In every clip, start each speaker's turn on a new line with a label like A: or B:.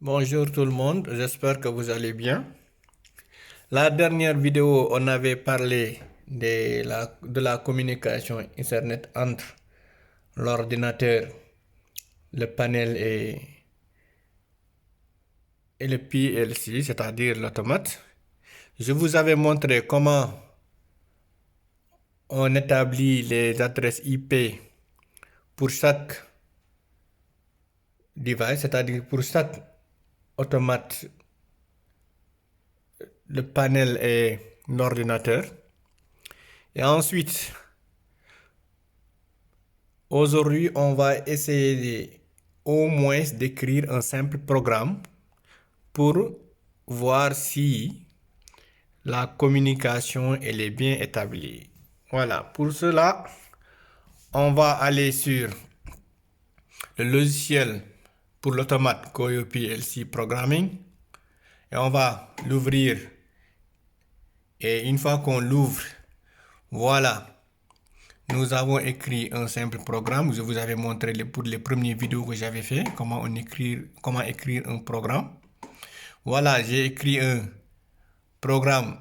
A: Bonjour tout le monde, j'espère que vous allez bien. La dernière vidéo, on avait parlé de la communication Internet entre l'ordinateur, le panel et le PLC, c'est-à-dire l'automate. Je vous avais montré comment on établit les adresses IP pour chaque device, c'est-à-dire pour chaque automate, le panel et l'ordinateur. Et ensuite, aujourd'hui, on va essayer au moins d'écrire un simple programme pour voir si la communication elle est bien établie. Voilà, pour cela, on va aller sur le logiciel pour l'automate Koyo PLC Programming et on va l'ouvrir. Et une fois qu'on l'ouvre, voilà, nous avons écrit un simple programme. Je vous avais montré pour les premières vidéos que j'avais fait comment écrire un programme. Voilà, j'ai écrit un programme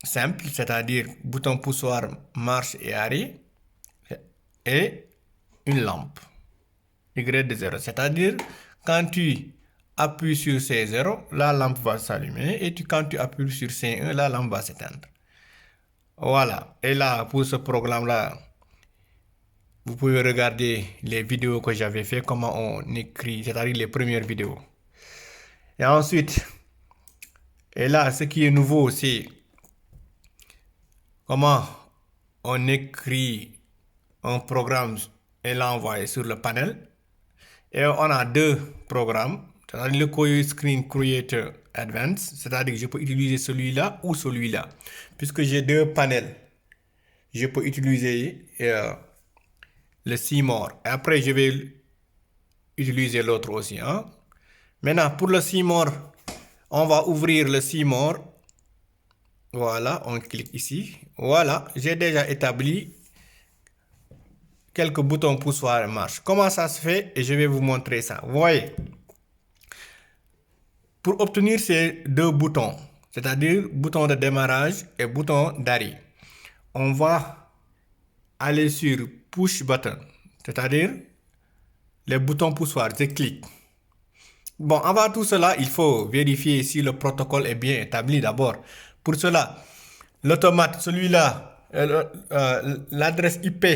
A: simple, c'est-à-dire bouton poussoir, marche et arrêt, et une lampe Y de 0. C'est-à-dire, quand tu appuies sur C0, la lampe va s'allumer, et quand tu appuies sur C1, la lampe va s'éteindre. Voilà, et là, pour ce programme-là, vous pouvez regarder les vidéos que j'avais fait, comment on écrit, c'est-à-dire les premières vidéos. Et ensuite, et là, ce qui est nouveau, c'est comment on écrit un programme et l'envoie sur le panel. Et on a deux programmes, c'est-à-dire le Koyo Screen Creator Advanced, c'est-à-dire que je peux utiliser celui-là ou celui-là. Puisque j'ai deux panels, je peux utiliser le CMOR. Et après, je vais utiliser l'autre aussi. Hein. Maintenant, pour le CMOR, on va ouvrir le CMOR. Voilà, on clique ici. Voilà, j'ai déjà établi quelques boutons poussoir marche. Comment ça se fait? Et je vais vous montrer ça. Vous voyez, pour obtenir ces deux boutons, c'est-à-dire bouton de démarrage et bouton d'arrêt, on va aller sur push button, c'est-à-dire les boutons poussoir. Je clique. Bon, avant tout cela, il faut vérifier si le protocole est bien établi d'abord. Pour cela, l'automate, celui-là, l'adresse IP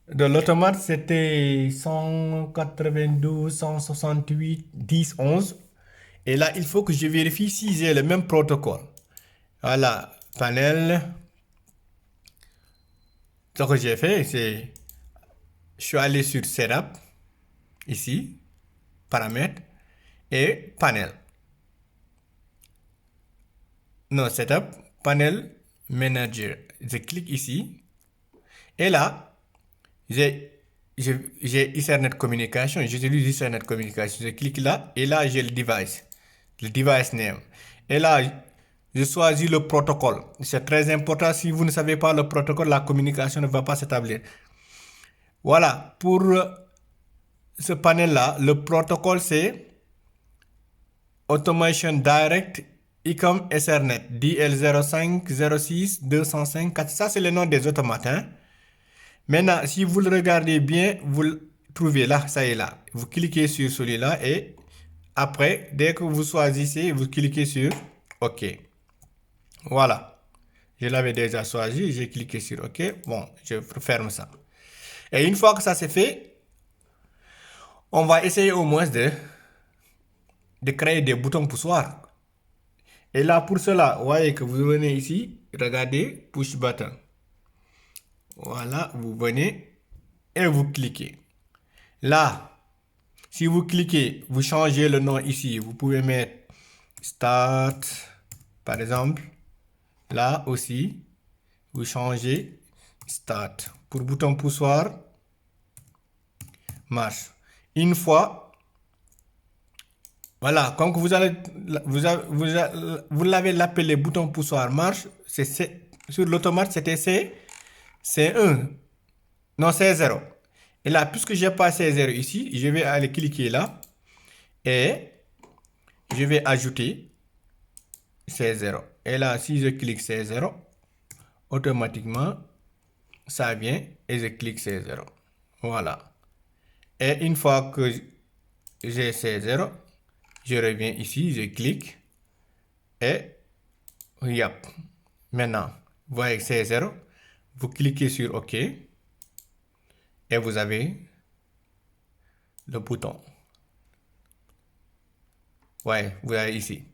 A: de l'automate, c'était 192.168.10.11. Et là, il faut que je vérifie si j'ai le même protocole. Voilà, panel. Ce que j'ai fait, c'est... Je suis allé sur Setup, ici, paramètres, et panel. Non, Setup, panel, manager. Je clique ici. Et là, j'ai Ethernet Communication. J'utilise Ethernet Communication. Je clique là. Et là, j'ai le device name. Et là, je choisis le protocole. C'est très important. Si vous ne savez pas le protocole, la communication ne va pas s'établir. Voilà. Pour ce panel-là, le protocole, c'est Automation Direct ICOM Ethernet DL05 06 205 4. Ça, c'est le nom des automates. Hein? Maintenant, si vous le regardez bien, vous le trouvez là, ça est là. Vous cliquez sur celui-là et après, dès que vous choisissez, vous cliquez sur OK. Voilà. Je l'avais déjà choisi, j'ai cliqué sur OK. Bon, je ferme ça. Et une fois que ça c'est fait, on va essayer au moins de créer des boutons poussoirs. Et là, pour cela, vous voyez que vous venez ici, regardez, push button. Voilà, vous venez et vous cliquez. Là, si vous cliquez, vous changez le nom ici. Vous pouvez mettre Start, par exemple. Là aussi, vous changez Start. Pour bouton poussoir, marche. Une fois, voilà, comme vous l'avez appelé bouton poussoir marche, sur l'automate, c'était C1. Non, C0. Et là, puisque j'ai pas C0 ici, je vais aller cliquer là. Et je vais ajouter C0. Et là, si je clique C0, automatiquement, ça vient et je clique C0. Voilà. Et une fois que j'ai C0, je reviens ici, je clique et yep. Maintenant, vous voyez C0, vous cliquez sur OK et vous avez le bouton. Ouais, vous avez ici.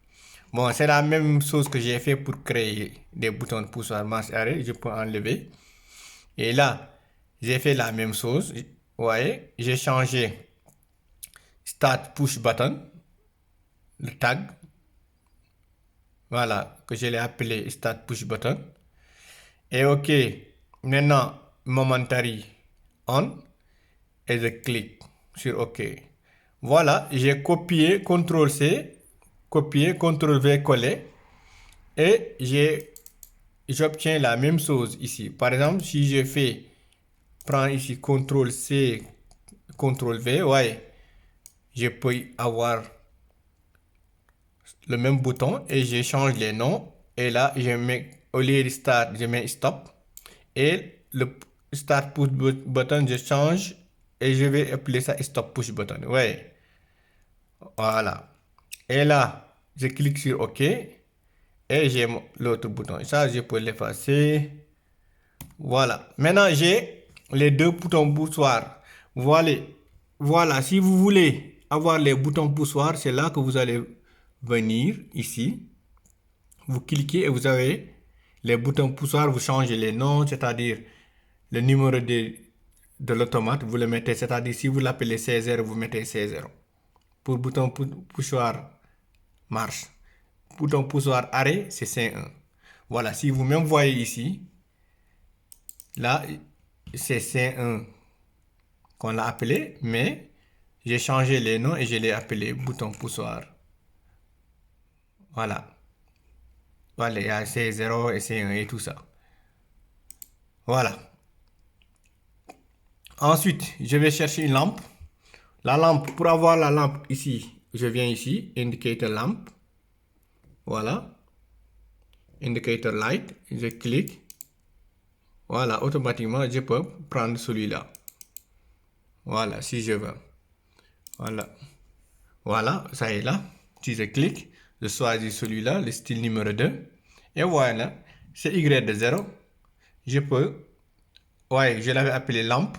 A: Bon, c'est la même chose que j'ai fait pour créer des boutons de poussoir marche arrêt. Je peux enlever. Et là, j'ai fait la même chose. Vous voyez, j'ai changé Start Push Button, le tag. Voilà, que je l'ai appelé Start Push Button. Et OK, maintenant, Momentary On. Et je clique sur OK. Voilà, j'ai copié, CTRL-C, copié, CTRL-V, coller. Et j'obtiens la même chose ici. Par exemple, si je prends ici CTRL-C, CTRL-V, ouais, je peux avoir le même bouton et je change les noms. Et là, je mets, au lieu de Start, je mets Stop. Et le Start Push Button, je change et je vais appeler ça Stop Push Button. Ouais, voilà. Et là, je clique sur OK et j'ai l'autre bouton. Ça, je peux l'effacer. Voilà. Maintenant, j'ai les deux boutons poussoirs. Voilà. Voilà. Si vous voulez avoir les boutons poussoirs, c'est là que vous allez venir ici. Vous cliquez et vous avez les boutons poussoirs. Vous changez les noms, c'est-à-dire le numéro de l'automate. Vous le mettez, c'est-à-dire si vous l'appelez C0, vous mettez C0. Pour bouton poussoir marche. Bouton poussoir arrêt, c'est C1. Voilà. Si vous même voyez ici, là, c'est C1 qu'on l'a appelé, mais j'ai changé les noms et je l'ai appelé bouton poussoir. Voilà. Voilà, il y a C0 et C1 et tout ça. Voilà. Ensuite, je vais chercher une lampe. La lampe, pour avoir la lampe ici, je viens ici, indicator lamp. Voilà. Indicator light, je clique. Voilà, automatiquement, je peux prendre celui-là. Voilà, si je veux. Voilà. Voilà, ça est là. Si je clique, je choisis celui-là, le style numéro 2. Et voilà, c'est Y de 0. Je peux, ouais, je l'avais appelé lampe.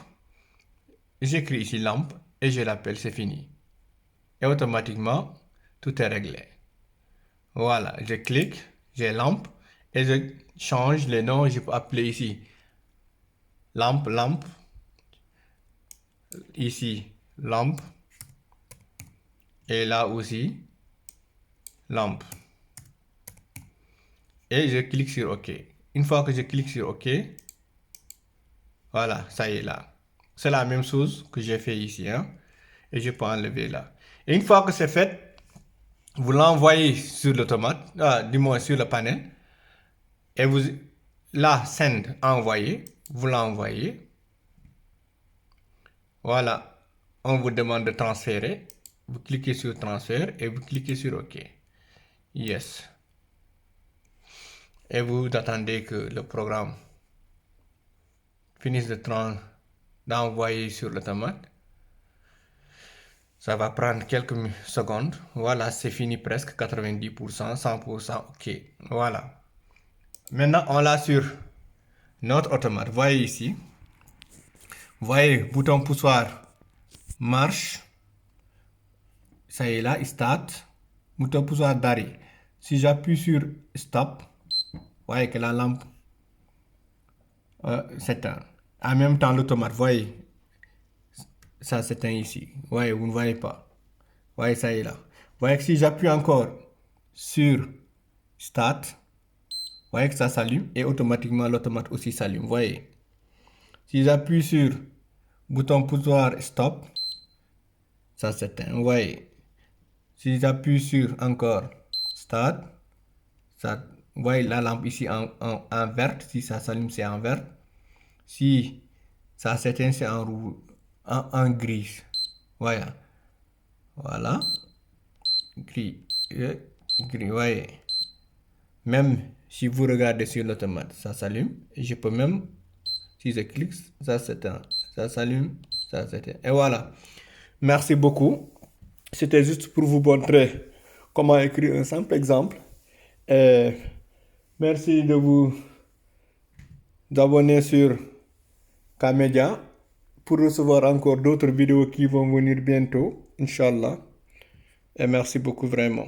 A: J'écris ici lampe et je l'appelle, c'est fini. Et automatiquement, tout est réglé. Voilà, je clique, j'ai lampe et je change les noms. Je peux appeler ici lampe, lampe. Ici, lampe. Et là aussi, lampe. Et je clique sur OK. Une fois que je clique sur OK, voilà, ça y est là. C'est la même chose que j'ai fait ici. Hein? Et je peux enlever là. Et une fois que c'est fait, vous l'envoyez sur l'automate, du moins sur le panel. Et vous, là, send, envoyer, vous l'envoyez. Voilà, on vous demande de transférer. Vous cliquez sur transfert et vous cliquez sur OK. Yes. Et vous attendez que le programme finisse d'envoyer sur l'automate. Ça va prendre quelques secondes. Voilà, c'est fini presque, 90%, 100%, OK. Voilà. Maintenant, on l'a sur notre automate. Voyez ici. Voyez, bouton poussoir marche. Ça y est là, start. Bouton poussoir d'arrêt. Si j'appuie sur stop, voyez que la lampe s'éteint. En même temps, l'automate, voyez, ça s'éteint ici. Voyez, vous ne voyez pas. Voyez, ça y est là. Voyez que si j'appuie encore sur start, voyez que ça s'allume et automatiquement l'automate aussi s'allume. Voyez. Si j'appuie sur bouton poussoir stop, ça s'éteint. Voyez. Si j'appuie sur encore start, ça, voyez la lampe ici en vert. Si ça s'allume, c'est en vert. Si ça s'éteint, c'est en rouge, en gris. Voilà. Voilà. gris, gris, voyez. Même si vous regardez sur l'automate, ça s'allume. Je peux même, si je clique, ça s'éteint. Ça s'allume, ça s'éteint. Et voilà. Merci beaucoup. C'était juste pour vous montrer comment écrire un simple exemple. Et merci de vous abonner sur Kmedia pour recevoir encore d'autres vidéos qui vont venir bientôt, Inch'Allah. Et merci beaucoup vraiment.